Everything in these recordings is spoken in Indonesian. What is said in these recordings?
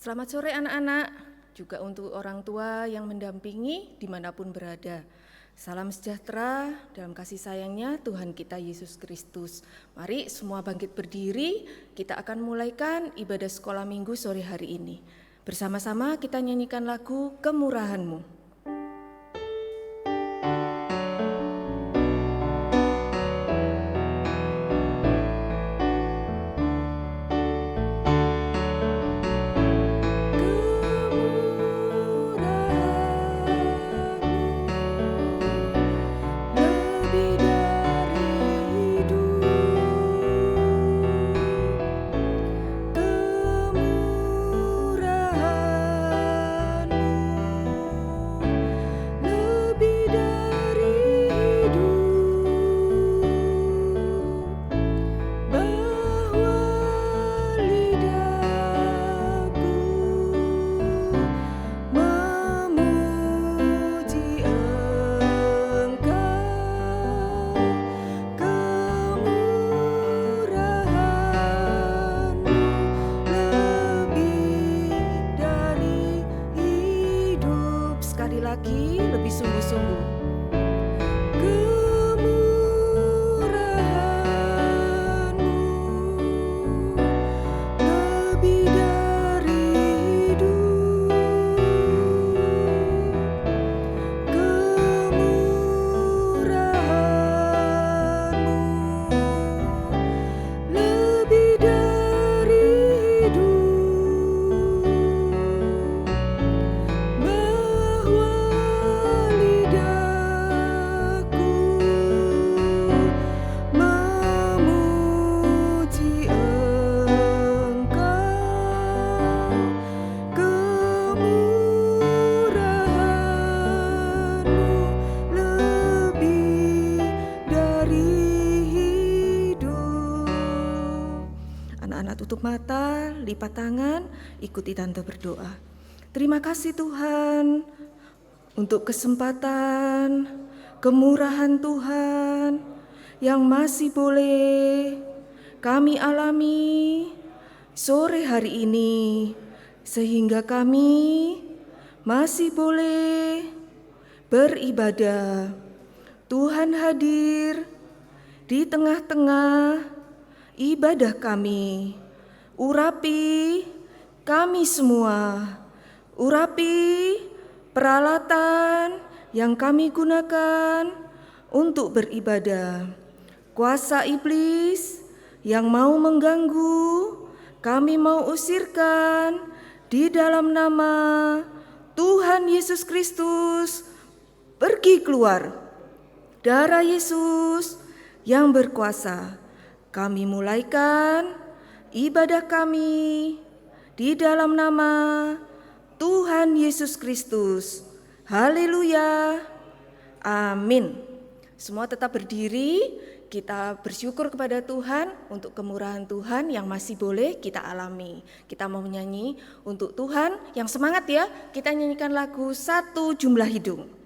Selamat sore anak-anak, juga untuk orang tua yang mendampingi dimanapun berada. Salam sejahtera dalam kasih sayangnya Tuhan kita Yesus Kristus. Mari semua bangkit berdiri, kita akan mulaikan ibadah sekolah minggu sore hari ini. Bersama-sama kita nyanyikan lagu Kemurahan-Mu. Mata, lipat tangan, ikuti tante berdoa. Terima kasih Tuhan untuk kesempatan, kemurahan Tuhan yang masih boleh kami alami sore hari ini, sehingga kami masih boleh beribadah. Tuhan hadir di tengah-tengah ibadah kami. Urapi kami semua, urapi peralatan yang kami gunakan untuk beribadah. Kuasa iblis yang mau mengganggu, kami mau usirkan di dalam nama Tuhan Yesus Kristus. Pergi keluar, darah Yesus yang berkuasa. Kami mulaikan ibadah kami di dalam nama Tuhan Yesus Kristus. Haleluya. Amin. Semua tetap berdiri, kita bersyukur kepada Tuhan untuk kemurahan Tuhan yang masih boleh kita alami. Kita mau menyanyi untuk Tuhan yang semangat ya. Kita nyanyikan lagu Satu Jumlah Hidung.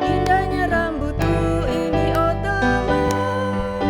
Indahnya rambutku ini, oh teman.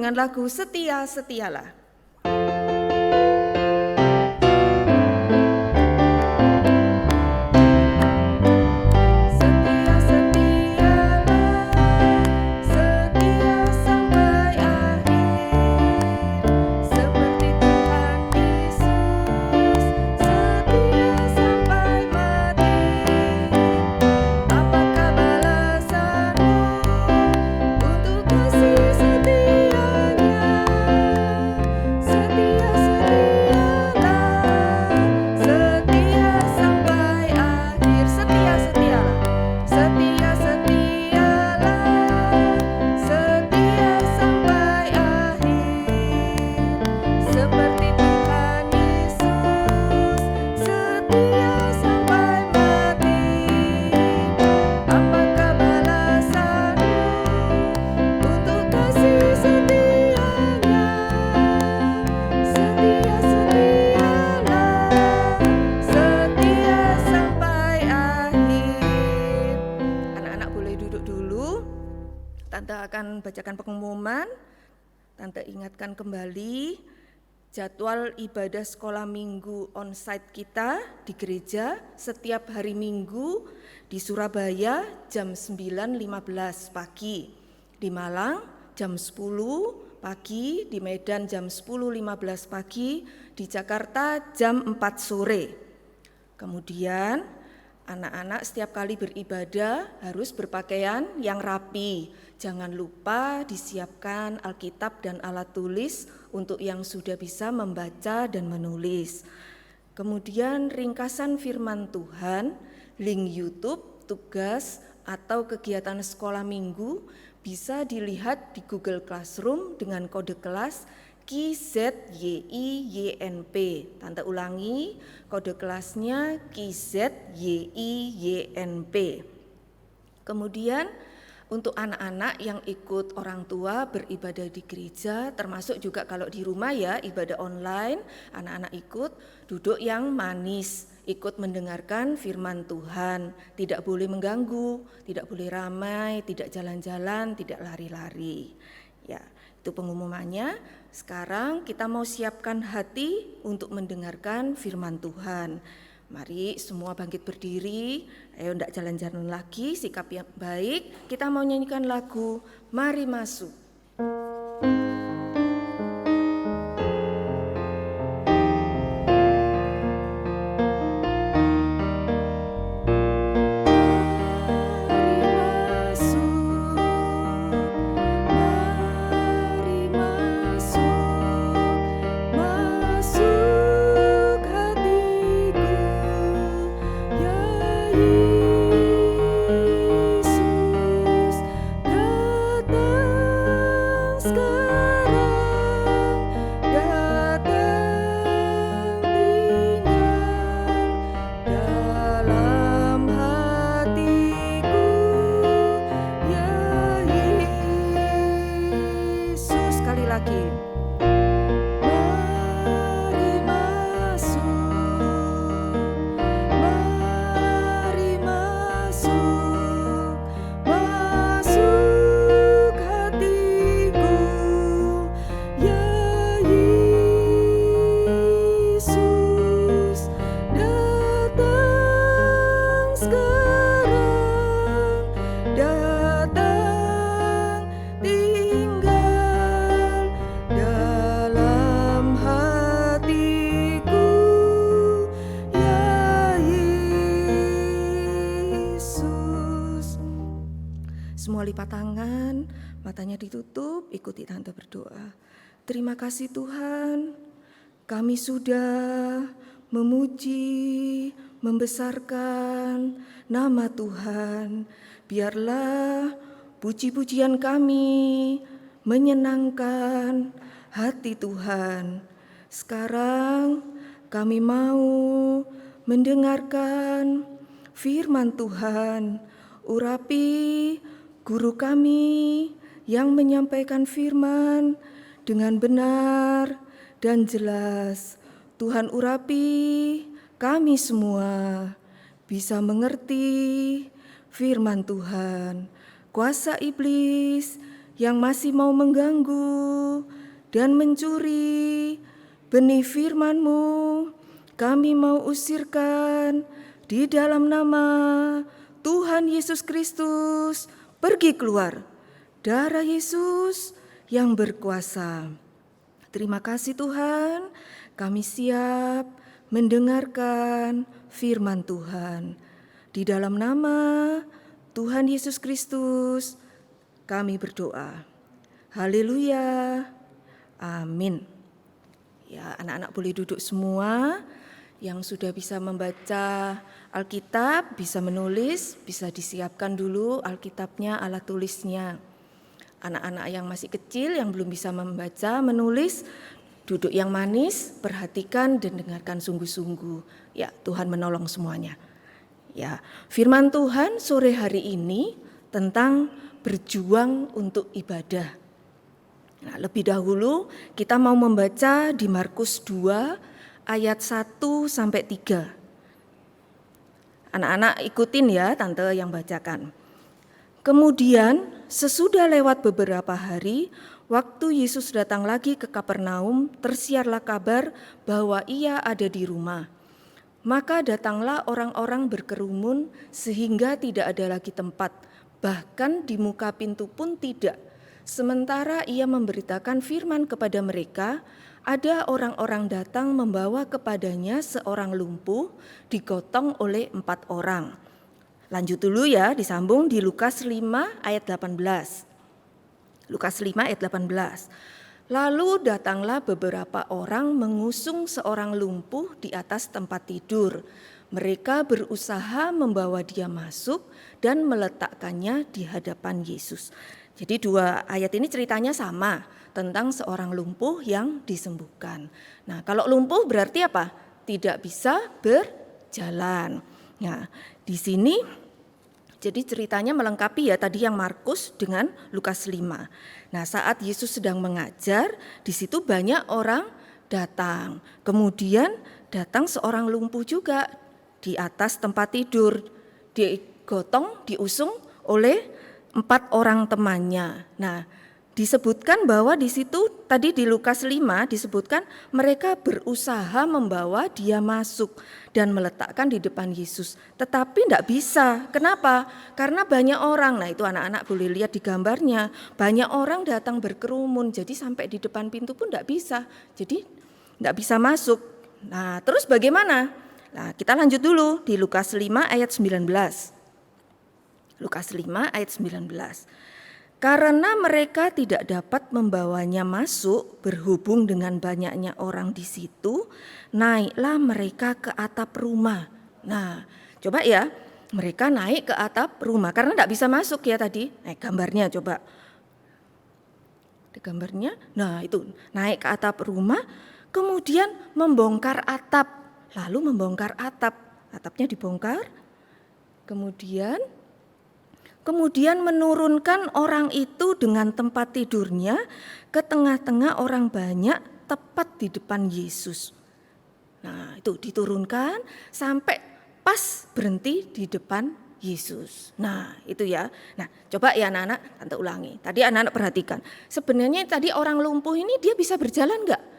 dengan lagu Setia Setialah. Bacakan pengumuman. Tante ingatkan kembali jadwal ibadah sekolah minggu onsite kita di gereja setiap hari Minggu di Surabaya jam 9.15 pagi, di Malang jam 10 pagi, di Medan jam 10.15 pagi, di Jakarta jam 4 sore. Kemudian anak-anak setiap kali beribadah harus berpakaian yang rapi. Jangan lupa disiapkan Alkitab dan alat tulis untuk yang sudah bisa membaca dan menulis. Kemudian ringkasan firman Tuhan, link YouTube, tugas, atau kegiatan sekolah minggu bisa dilihat di Google Classroom dengan kode kelas KZYIYNP. Tante ulangi, kode kelasnya KZYIYNP. Kemudian untuk anak-anak yang ikut orang tua beribadah di gereja, termasuk juga kalau di rumah ya ibadah online, anak-anak ikut duduk yang manis, ikut mendengarkan firman Tuhan, tidak boleh mengganggu, tidak boleh ramai, tidak jalan-jalan, tidak lari-lari. Ya, itu pengumumannya. Sekarang kita mau siapkan hati untuk mendengarkan firman Tuhan. Mari semua bangkit berdiri, ayo ndak jalan-jalan lagi, sikap yang baik. Kita mau nyanyikan lagu Mari Masuk. Lipat tangan, matanya ditutup, ikuti tante berdoa. Terima kasih Tuhan, kami sudah memuji, membesarkan nama Tuhan. Biarlah puji-pujian kami menyenangkan hati Tuhan. Sekarang kami mau mendengarkan firman Tuhan. Urapi Guru kami yang menyampaikan firman dengan benar dan jelas. Tuhan urapi kami semua bisa mengerti firman Tuhan. Kuasa iblis yang masih mau mengganggu, dan mencuri. Benih firman-Mu kami mau usirkan di dalam nama Tuhan Yesus Kristus. Pergi keluar, darah Yesus yang berkuasa. Terima kasih Tuhan, kami siap mendengarkan firman Tuhan. Di dalam nama Tuhan Yesus Kristus kami berdoa. Haleluya. Amin. Ya, anak-anak boleh duduk semua. Yang sudah bisa membaca Alkitab, bisa menulis, bisa disiapkan dulu Alkitabnya, alat tulisnya. Anak-anak yang masih kecil, yang belum bisa membaca, menulis, duduk yang manis, perhatikan dan dengarkan sungguh-sungguh. Ya, Tuhan menolong semuanya. Ya, firman Tuhan sore hari ini tentang berjuang untuk ibadah. Nah, lebih dahulu kita mau membaca di Markus 2 ayat 1 sampai 3. Anak-anak ikutin ya tante yang bacakan. Kemudian sesudah lewat beberapa hari, waktu Yesus datang lagi ke Kapernaum, tersiarlah kabar bahwa ia ada di rumah. Maka datanglah orang-orang berkerumun sehingga tidak ada lagi tempat, bahkan di muka pintu pun tidak. Sementara ia memberitakan firman kepada mereka, ada orang-orang datang membawa kepadanya seorang lumpuh digotong oleh 4 orang. Lanjut dulu ya, disambung di Lukas 5 ayat 18. Lukas 5 ayat 18. Lalu datanglah beberapa orang mengusung seorang lumpuh di atas tempat tidur. Mereka berusaha membawa dia masuk dan meletakkannya di hadapan Yesus. Jadi 2 ayat ini ceritanya sama tentang seorang lumpuh yang disembuhkan. Nah, kalau lumpuh berarti apa? Tidak bisa berjalan. Nah, di sini jadi ceritanya melengkapi ya tadi yang Markus dengan Lukas 5. Nah, saat Yesus sedang mengajar, di situ banyak orang datang. Kemudian datang seorang lumpuh juga di atas tempat tidur, digotong, diusung oleh 4 orang temannya. Nah, disebutkan bahwa di situ tadi di Lukas 5 disebutkan mereka berusaha membawa dia masuk dan meletakkan di depan Yesus. Tetapi tidak bisa. Kenapa? Karena banyak orang. Nah, itu anak-anak boleh lihat di gambarnya. Banyak orang datang berkerumun. Jadi sampai di depan pintu pun tidak bisa. Jadi tidak bisa masuk. Nah, terus bagaimana? Nah, kita lanjut dulu di Lukas 5 ayat 19. Lukas 5 ayat 19. Karena mereka tidak dapat membawanya masuk berhubung dengan banyaknya orang di situ, naiklah mereka ke atap rumah. Nah, coba ya, mereka naik ke atap rumah karena tidak bisa masuk ya tadi. Nah, gambarnya coba. Ada gambarnya. Nah, itu naik ke atap rumah, kemudian membongkar atap. Lalu membongkar atap. Atapnya dibongkar. Kemudian menurunkan orang itu dengan tempat tidurnya ke tengah-tengah orang banyak tepat di depan Yesus. Nah, itu diturunkan sampai pas berhenti di depan Yesus. Nah, itu ya. Nah, coba ya anak-anak, tante ulangi. Tadi anak-anak perhatikan. Sebenarnya tadi orang lumpuh ini dia bisa berjalan enggak?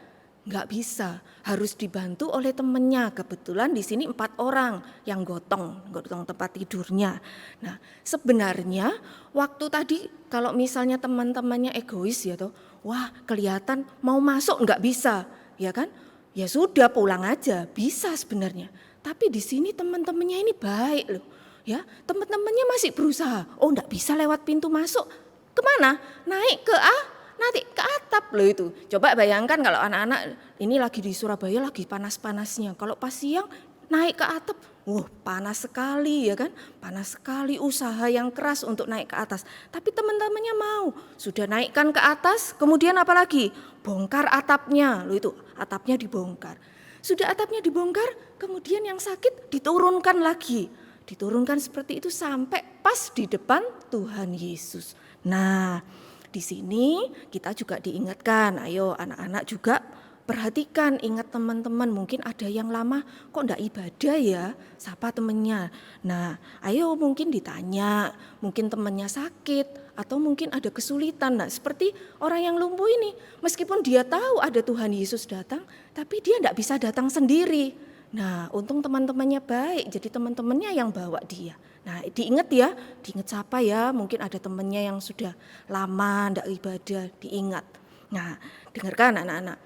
Enggak bisa, harus dibantu oleh temannya. Kebetulan di sini 4 orang yang gotong tempat tidurnya. Nah, sebenarnya waktu tadi kalau misalnya teman-temannya egois ya toh, wah kelihatan mau masuk enggak bisa, ya kan? Ya sudah pulang aja, bisa sebenarnya. Tapi di sini teman-temannya ini baik loh, ya. Teman-temannya masih berusaha. Oh, enggak bisa lewat pintu masuk. Kemana? Naik ke nanti ke atap loh itu. Coba bayangkan kalau anak-anak ini lagi di Surabaya lagi panas-panasnya. Kalau pas siang naik ke atap, panas sekali ya kan. Panas sekali, usaha yang keras untuk naik ke atas. Tapi teman-temannya mau. Sudah naikkan ke atas, kemudian apa lagi? Bongkar atapnya. Loh itu, atapnya dibongkar. Sudah atapnya dibongkar, kemudian yang sakit diturunkan lagi. Diturunkan seperti itu sampai pas di depan Tuhan Yesus. Nah, di sini kita juga diingatkan, ayo anak-anak juga perhatikan, ingat teman-teman, mungkin ada yang lama kok enggak ibadah ya, sapa temannya. Nah, ayo mungkin ditanya, mungkin temannya sakit atau mungkin ada kesulitan. Nah, seperti orang yang lumpuh ini, meskipun dia tahu ada Tuhan Yesus datang, tapi dia tidak bisa datang sendiri. Nah, untung teman-temannya baik, jadi teman-temannya yang bawa dia. Nah, diingat ya, diingat siapa ya, mungkin ada temannya yang sudah lama tidak ibadah, diingat. Nah, dengarkan anak-anak.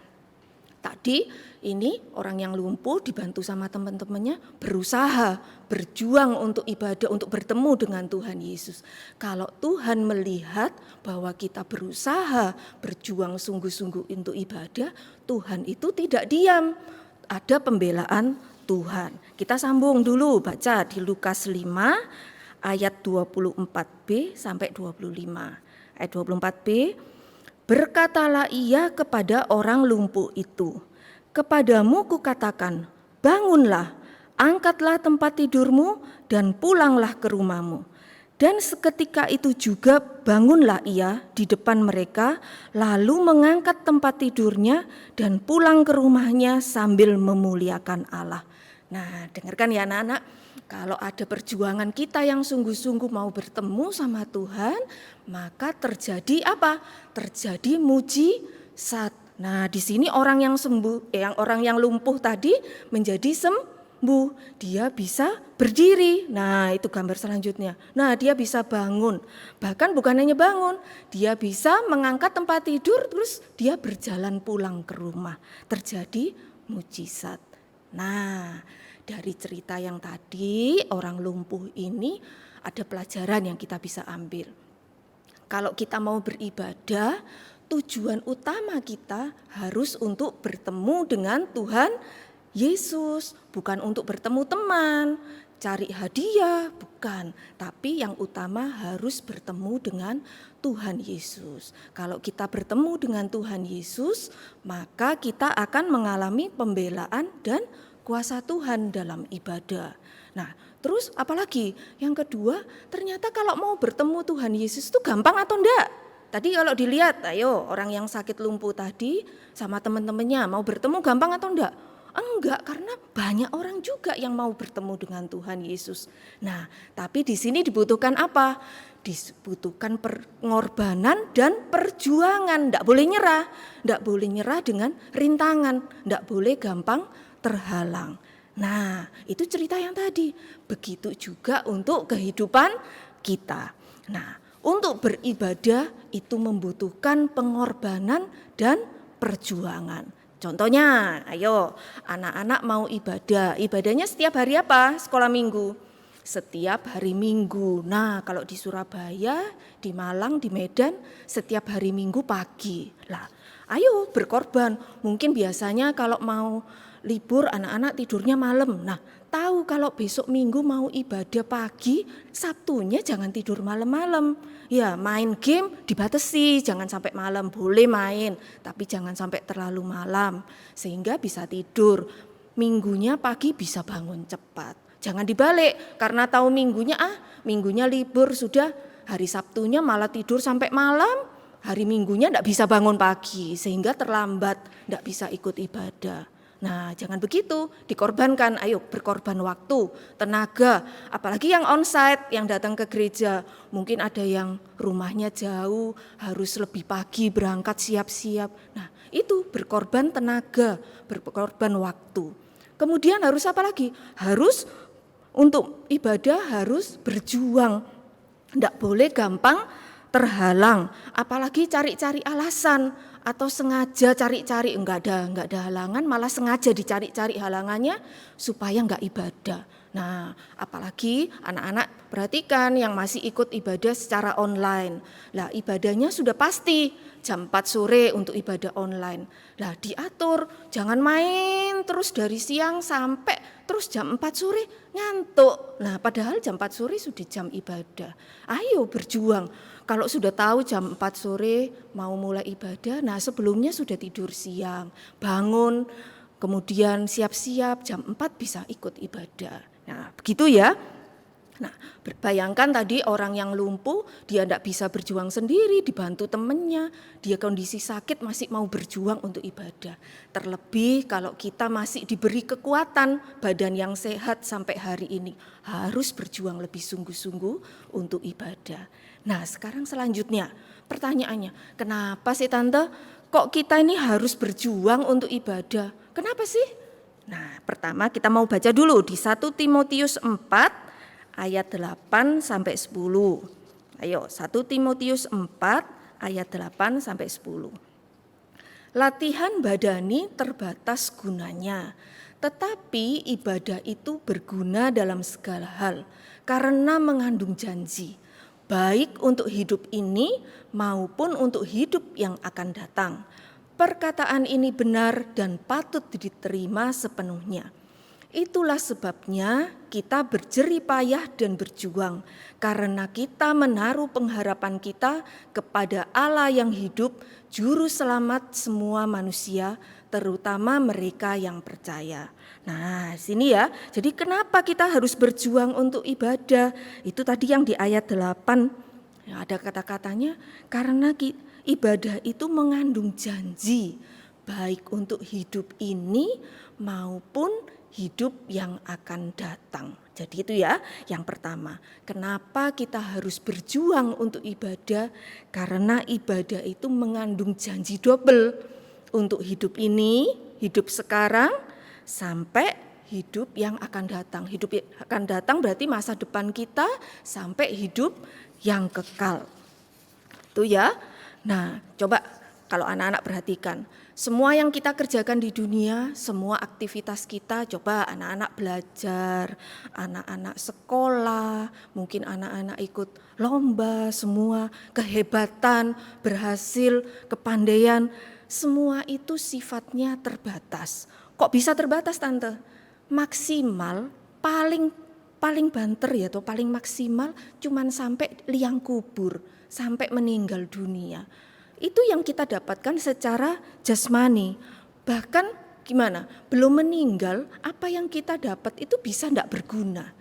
Tadi ini orang yang lumpuh dibantu sama teman-temannya berusaha, berjuang untuk ibadah, untuk bertemu dengan Tuhan Yesus. Kalau Tuhan melihat bahwa kita berusaha, berjuang sungguh-sungguh untuk ibadah, Tuhan itu tidak diam. Ada pembelaan Tuhan. Kita sambung dulu baca di Lukas 5 ayat 24b sampai 25. Ayat 24b, berkatalah ia kepada orang lumpuh itu, kepadamu kukatakan, bangunlah, angkatlah tempat tidurmu dan pulanglah ke rumahmu. Dan seketika itu juga bangunlah ia di depan mereka, lalu mengangkat tempat tidurnya dan pulang ke rumahnya sambil memuliakan Allah. Nah, dengarkan ya anak-anak, kalau ada perjuangan kita yang sungguh-sungguh mau bertemu sama Tuhan, maka terjadi apa? Terjadi mujizat. Nah, di sini orang yang sembuh, orang yang lumpuh tadi menjadi sembuh. Dia bisa berdiri. Nah, itu gambar selanjutnya. Nah, dia bisa bangun. Bahkan bukan hanya bangun, dia bisa mengangkat tempat tidur, terus dia berjalan pulang ke rumah. Terjadi mujizat. Nah, dari cerita yang tadi, orang lumpuh ini ada pelajaran yang kita bisa ambil. Kalau kita mau beribadah, tujuan utama kita harus untuk bertemu dengan Tuhan Yesus, bukan untuk bertemu teman, cari hadiah, bukan. Tapi yang utama harus bertemu dengan Tuhan Yesus. Kalau kita bertemu dengan Tuhan Yesus, maka kita akan mengalami pembelaan dan kuasa Tuhan dalam ibadah. Nah, terus apalagi? Yang kedua, ternyata kalau mau bertemu Tuhan Yesus itu gampang atau enggak? Tadi kalau dilihat, ayo orang yang sakit lumpuh tadi sama teman-temannya mau bertemu gampang atau enggak? Enggak, karena banyak orang juga yang mau bertemu dengan Tuhan Yesus. Nah, tapi di sini dibutuhkan apa? Dibutuhkan pengorbanan dan perjuangan. Enggak boleh nyerah. Enggak boleh nyerah dengan rintangan. Enggak boleh gampang terhalang. Nah, itu cerita yang tadi. Begitu juga untuk kehidupan kita. Nah, untuk beribadah itu membutuhkan pengorbanan dan perjuangan. Contohnya, ayo anak-anak mau ibadah. Ibadahnya setiap hari apa? Sekolah minggu. Setiap hari Minggu. Nah, kalau di Surabaya, di Malang, di Medan, setiap hari Minggu pagi. Lah, ayo berkorban. Mungkin biasanya kalau mau libur anak-anak tidurnya malam. Nah, tahu kalau besok Minggu mau ibadah pagi, Sabtunya jangan tidur malam-malam. Ya, main game dibatasi, jangan sampai malam, boleh main, tapi jangan sampai terlalu malam sehingga bisa tidur. Minggunya pagi bisa bangun cepat. Jangan dibalik karena tahu minggunya libur sudah, hari Sabtunya malah tidur sampai malam, hari Minggunya enggak bisa bangun pagi sehingga terlambat, enggak bisa ikut ibadah. Nah, jangan begitu, dikorbankan, ayo berkorban waktu, tenaga, apalagi yang onsite, yang datang ke gereja. Mungkin ada yang rumahnya jauh, harus lebih pagi berangkat siap-siap. Nah, itu berkorban tenaga, berkorban waktu. Kemudian harus apa lagi? Harus untuk ibadah harus berjuang, tidak boleh gampang terhalang, apalagi cari-cari alasan. Atau sengaja cari-cari, enggak ada halangan, malah sengaja dicari-cari halangannya supaya enggak ibadah. Nah, apalagi anak-anak perhatikan yang masih ikut ibadah secara online. Lah, ibadahnya sudah pasti jam 4 sore untuk ibadah online. Lah, diatur, jangan main terus dari siang sampai terus jam 4 sore ngantuk. Nah, padahal jam 4 sore sudah jam ibadah. Ayo berjuang. Kalau sudah tahu jam 4 sore mau mulai ibadah, nah sebelumnya sudah tidur siang, bangun, kemudian siap-siap jam 4 bisa ikut ibadah. Nah, begitu ya. Nah, bayangkan tadi orang yang lumpuh, dia tidak bisa berjuang sendiri, dibantu temannya, dia kondisi sakit masih mau berjuang untuk ibadah. Terlebih kalau kita masih diberi kekuatan, badan yang sehat sampai hari ini, harus berjuang lebih sungguh-sungguh untuk ibadah. Nah, sekarang selanjutnya, pertanyaannya, kenapa sih Tante, kok kita ini harus berjuang untuk ibadah? Kenapa sih? Nah, pertama kita mau baca dulu di 1 Timotius 4, ayat 8 sampai 10. Ayo, 1 Timotius 4 ayat 8 sampai 10. Latihan badani terbatas gunanya, tetapi ibadah itu berguna dalam segala hal karena mengandung janji, baik untuk hidup ini maupun untuk hidup yang akan datang. Perkataan ini benar dan patut diterima sepenuhnya. Itulah sebabnya kita berjerih payah dan berjuang, karena kita menaruh pengharapan kita kepada Allah yang hidup, juru selamat semua manusia, terutama mereka yang percaya. Nah, sini ya. Jadi kenapa kita harus berjuang untuk ibadah? Itu tadi yang di ayat 8. Ya, ada kata-katanya, karena ibadah itu mengandung janji, baik untuk hidup ini maupun hidup yang akan datang. Jadi itu ya yang pertama. Kenapa kita harus berjuang untuk ibadah? Karena ibadah itu mengandung janji double. Untuk hidup ini, hidup sekarang, sampai hidup yang akan datang. Hidup yang akan datang berarti masa depan kita sampai hidup yang kekal. Itu ya. Nah, coba kalau anak-anak perhatikan. Semua yang kita kerjakan di dunia, semua aktivitas kita, coba anak-anak belajar, anak-anak sekolah, mungkin anak-anak ikut lomba, semua kehebatan, berhasil, kepandaian, semua itu sifatnya terbatas. Kok bisa terbatas, Tante? Maksimal, paling banter ya, atau paling maksimal cuman sampai liang kubur, sampai meninggal dunia. Itu yang kita dapatkan secara jasmani. Bahkan gimana? Belum meninggal, apa yang kita dapat itu bisa tidak berguna.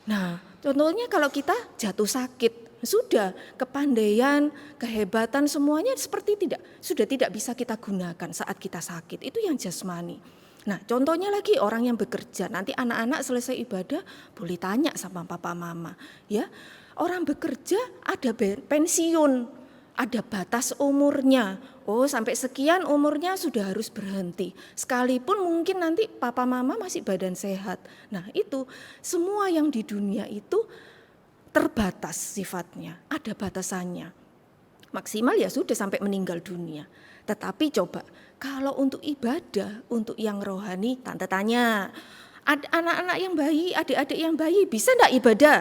Nah, contohnya kalau kita jatuh sakit, sudah kepandaian, kehebatan semuanya sudah tidak bisa kita gunakan saat kita sakit. Itu yang jasmani. Nah, contohnya lagi orang yang bekerja. Nanti anak-anak selesai ibadah boleh tanya sama papa mama, ya. Orang bekerja ada pensiun. Ada batas umurnya. Oh, sampai sekian umurnya sudah harus berhenti. Sekalipun mungkin nanti papa mama masih badan sehat. Nah, itu semua yang di dunia itu terbatas sifatnya, ada batasannya. Maksimal ya sudah sampai meninggal dunia. Tetapi coba kalau untuk ibadah, untuk yang rohani, Tante tanya, anak-anak yang bayi, adik-adik yang bayi bisa enggak ibadah?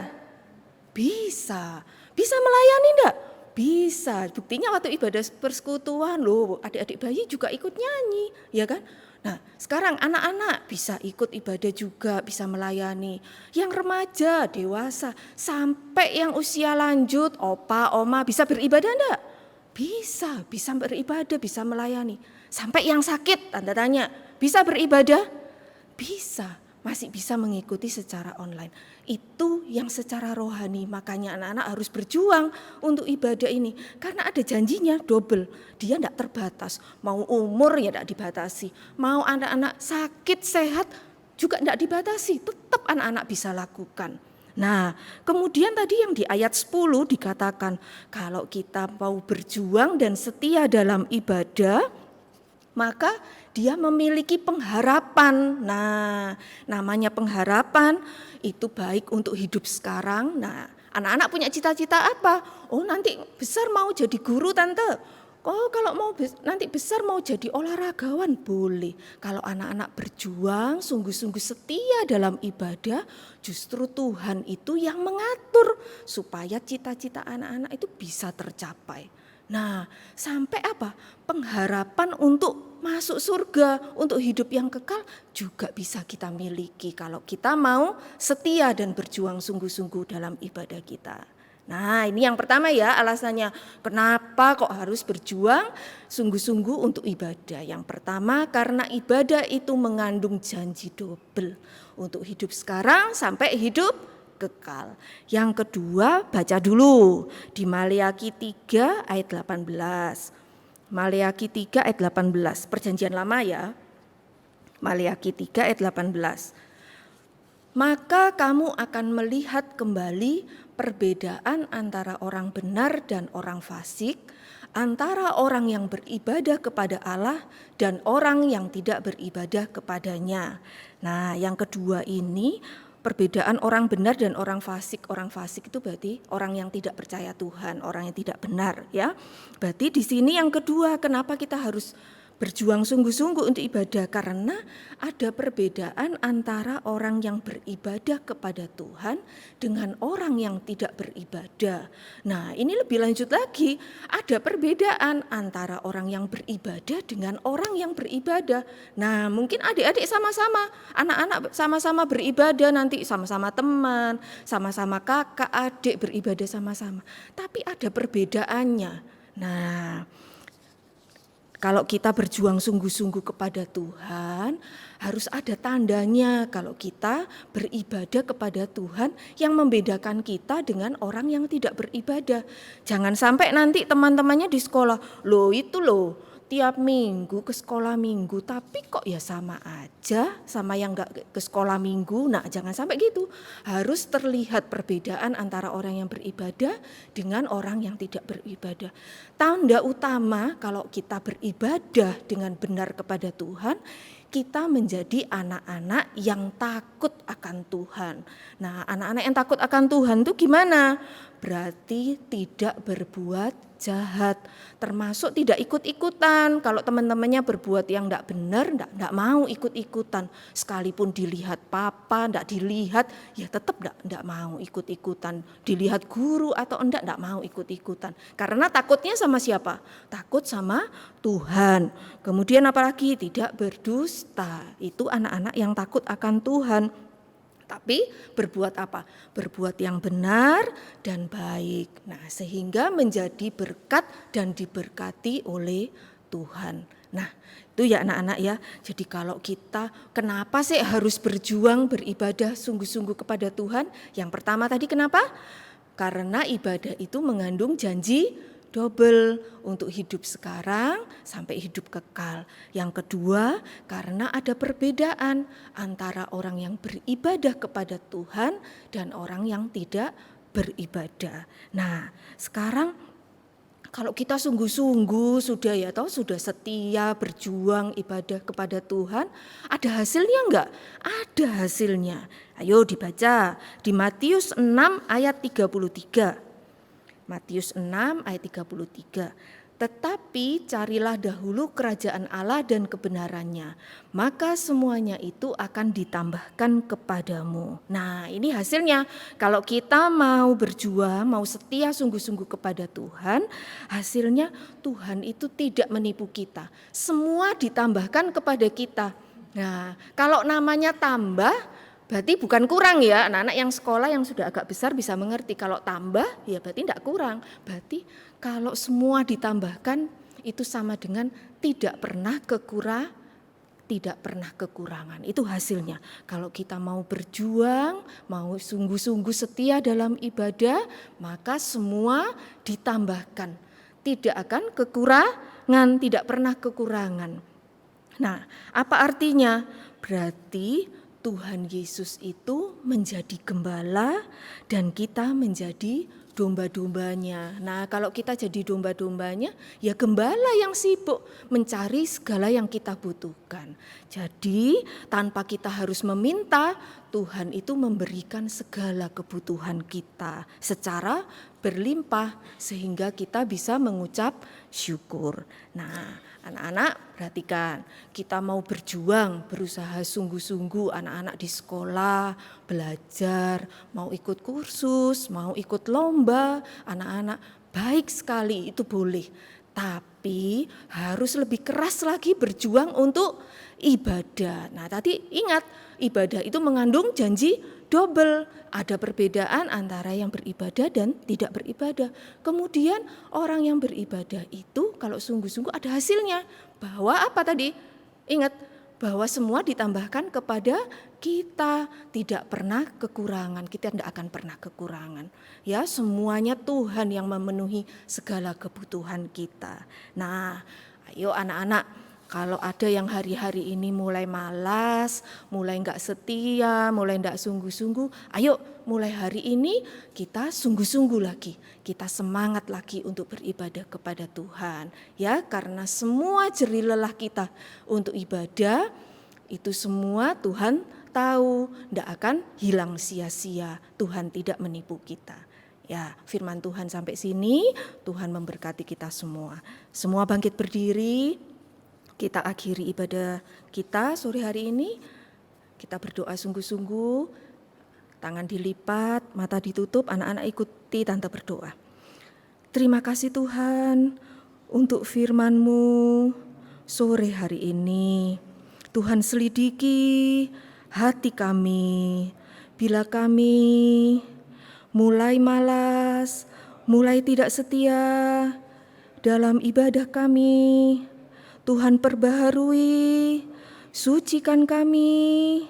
Bisa. Bisa melayani enggak? Bisa, buktinya waktu ibadah persekutuan loh, adik-adik bayi juga ikut nyanyi, ya kan? Nah, sekarang anak-anak bisa ikut ibadah juga, bisa melayani. Yang remaja, dewasa, sampai yang usia lanjut, opa, oma, bisa beribadah enggak? Bisa beribadah, bisa melayani. Sampai yang sakit, Tante tanya, bisa beribadah? Bisa, masih bisa mengikuti secara online. Itu yang secara rohani, makanya anak-anak harus berjuang untuk ibadah ini. Karena ada janjinya double, dia tidak terbatas. Mau umur ya tidak dibatasi, mau anak-anak sakit, sehat juga tidak dibatasi. Tetap anak-anak bisa lakukan. Nah, kemudian tadi yang di ayat 10 dikatakan, kalau kita mau berjuang dan setia dalam ibadah, maka dia memiliki pengharapan. Nah, namanya pengharapan itu baik untuk hidup sekarang. Nah, anak-anak punya cita-cita apa? Oh, nanti besar mau jadi guru, Tante. Oh, kalau mau nanti besar mau jadi olahragawan, boleh. Kalau anak-anak berjuang sungguh-sungguh setia dalam ibadah, justru Tuhan itu yang mengatur supaya cita-cita anak-anak itu bisa tercapai. Nah, sampai apa? Pengharapan untuk masuk surga, untuk hidup yang kekal juga bisa kita miliki kalau kita mau setia dan berjuang sungguh-sungguh dalam ibadah kita. Nah, ini yang pertama ya alasannya kenapa kok harus berjuang sungguh-sungguh untuk ibadah. Yang pertama karena ibadah itu mengandung janji double untuk hidup sekarang sampai hidup kekal. Yang kedua, baca dulu di Maleakhi 3 ayat 18. Maleakhi 3 ayat 18, Perjanjian Lama ya. Maleakhi 3 ayat 18. Maka kamu akan melihat kembali perbedaan antara orang benar dan orang fasik, antara orang yang beribadah kepada Allah dan orang yang tidak beribadah kepadanya. Nah, yang kedua ini perbedaan orang benar dan orang fasik. Orang fasik itu berarti orang yang tidak percaya Tuhan, orang yang tidak benar ya. Berarti di sini yang kedua, kenapa kita harus berjuang sungguh-sungguh untuk ibadah? Karena ada perbedaan antara orang yang beribadah kepada Tuhan dengan orang yang tidak beribadah. Nah, ini lebih lanjut lagi, ada perbedaan antara orang yang beribadah dengan orang yang beribadah. Nah, mungkin adik-adik sama-sama, anak-anak sama-sama beribadah, nanti sama-sama teman, sama-sama kakak, adik beribadah sama-sama. Tapi ada perbedaannya. Nah, kalau kita berjuang sungguh-sungguh kepada Tuhan, harus ada tandanya kalau kita beribadah kepada Tuhan yang membedakan kita dengan orang yang tidak beribadah. Jangan sampai nanti teman-temannya di sekolah, loh itu loh tiap minggu ke sekolah minggu, tapi kok ya sama aja sama yang gak ke sekolah minggu. Nah, jangan sampai gitu. Harus terlihat perbedaan antara orang yang beribadah dengan orang yang tidak beribadah. Tanda utama kalau kita beribadah dengan benar kepada Tuhan, kita menjadi anak-anak yang takut akan Tuhan. Nah, anak-anak yang takut akan Tuhan itu gimana? Berarti tidak berbuat jahat, termasuk tidak ikut-ikutan. Kalau teman-temannya berbuat yang tidak benar, tidak mau ikut-ikutan. Sekalipun dilihat papa, tidak dilihat, ya tetap tidak mau ikut-ikutan. Dilihat guru atau tidak mau ikut-ikutan. Karena takutnya sama siapa? Takut sama Tuhan. Kemudian apalagi tidak berdusta. Itu anak-anak yang takut akan Tuhan. Tapi berbuat apa? Berbuat yang benar dan baik. Nah, sehingga menjadi berkat dan diberkati oleh Tuhan. Nah, itu ya anak-anak ya. Jadi kalau kita kenapa sih harus berjuang beribadah sungguh-sungguh kepada Tuhan? Yang pertama tadi kenapa? Karena ibadah itu mengandung janji double untuk hidup sekarang sampai hidup kekal. Yang kedua, karena ada perbedaan antara orang yang beribadah kepada Tuhan dan orang yang tidak beribadah. Nah, sekarang kalau kita sungguh-sungguh sudah setia berjuang ibadah kepada Tuhan, ada hasilnya enggak? Ada hasilnya. Ayo dibaca di Matius 6 ayat 33. Matius 6 ayat 33. Tetapi carilah dahulu kerajaan Allah dan kebenarannya, maka semuanya itu akan ditambahkan kepadamu. Nah, ini hasilnya. Kalau kita mau berjuang, mau setia sungguh-sungguh kepada Tuhan, hasilnya Tuhan itu tidak menipu kita. Semua ditambahkan kepada kita. Nah, kalau namanya tambah, berarti bukan kurang ya. Anak-anak yang sekolah yang sudah agak besar bisa mengerti. Kalau tambah ya berarti tidak kurang. Berarti kalau semua ditambahkan itu sama dengan tidak pernah kekurangan. Itu hasilnya. Kalau kita mau berjuang, mau sungguh-sungguh setia dalam ibadah, maka semua ditambahkan. Tidak akan kekurangan, tidak pernah kekurangan. Nah, apa artinya? Berarti Tuhan Yesus itu menjadi gembala dan kita menjadi domba-dombanya. Nah, kalau kita jadi domba-dombanya, ya gembala yang sibuk mencari segala yang kita butuhkan. Jadi, tanpa kita harus meminta, Tuhan itu memberikan segala kebutuhan kita secara berlimpah sehingga kita bisa mengucap syukur. Nah, anak-anak perhatikan, kita mau berjuang, berusaha sungguh-sungguh, anak-anak di sekolah, belajar, mau ikut kursus, mau ikut lomba, anak-anak baik sekali, itu boleh. Tapi harus lebih keras lagi berjuang untuk ibadah. Nah, tadi ingat, ibadah itu mengandung janji double. Ada perbedaan antara yang beribadah dan tidak beribadah. Kemudian orang yang beribadah itu kalau sungguh-sungguh ada hasilnya. Bahwa apa tadi? Ingat, bahwa semua ditambahkan kepada kita, tidak pernah kekurangan, kita tidak akan pernah kekurangan. Ya, semuanya Tuhan yang memenuhi segala kebutuhan kita. Nah, ayo anak-anak, kalau ada yang hari-hari ini mulai malas, mulai enggak setia, mulai enggak sungguh-sungguh, ayo mulai hari ini kita sungguh-sungguh lagi. Kita semangat lagi untuk beribadah kepada Tuhan. Ya, karena semua jerih lelah kita untuk ibadah, itu semua Tuhan tahu, tidak akan hilang sia-sia. Tuhan tidak menipu kita. Ya, firman Tuhan sampai sini, Tuhan memberkati kita semua. Semua bangkit berdiri. Kita akhiri ibadah kita sore hari ini. Kita berdoa sungguh-sungguh, tangan dilipat, mata ditutup, anak-anak ikuti tante berdoa. Terima kasih Tuhan untuk firman-Mu sore hari ini. Tuhan selidiki hati kami, bila kami mulai malas, mulai tidak setia dalam ibadah kami, Tuhan perbaharui, sucikan kami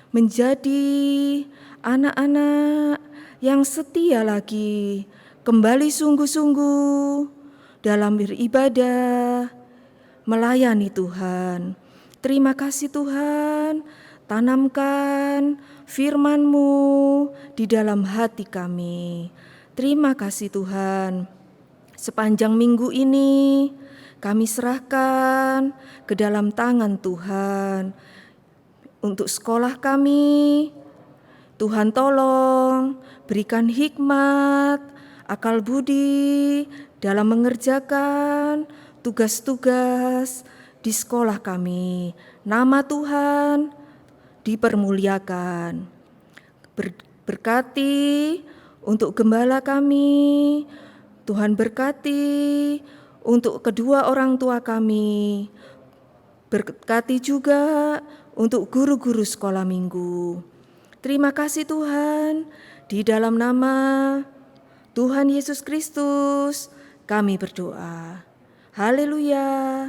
menjadi anak-anak yang setia lagi, kembali sungguh-sungguh dalam beribadah, melayani Tuhan. Terima kasih Tuhan, tanamkan firman-Mu di dalam hati kami. Terima kasih Tuhan, sepanjang minggu ini kami serahkan ke dalam tangan Tuhan. Untuk sekolah kami, Tuhan tolong berikan hikmat, akal budi dalam mengerjakan tugas-tugas di sekolah kami. Nama Tuhan dipermuliakan. Berkati untuk gembala kami, Tuhan berkati untuk kedua orang tua kami, berkati juga untuk guru-guru sekolah minggu. Terima kasih Tuhan, di dalam nama Tuhan Yesus Kristus kami berdoa. Haleluya,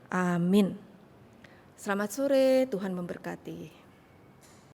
amin. Selamat sore, Tuhan memberkati.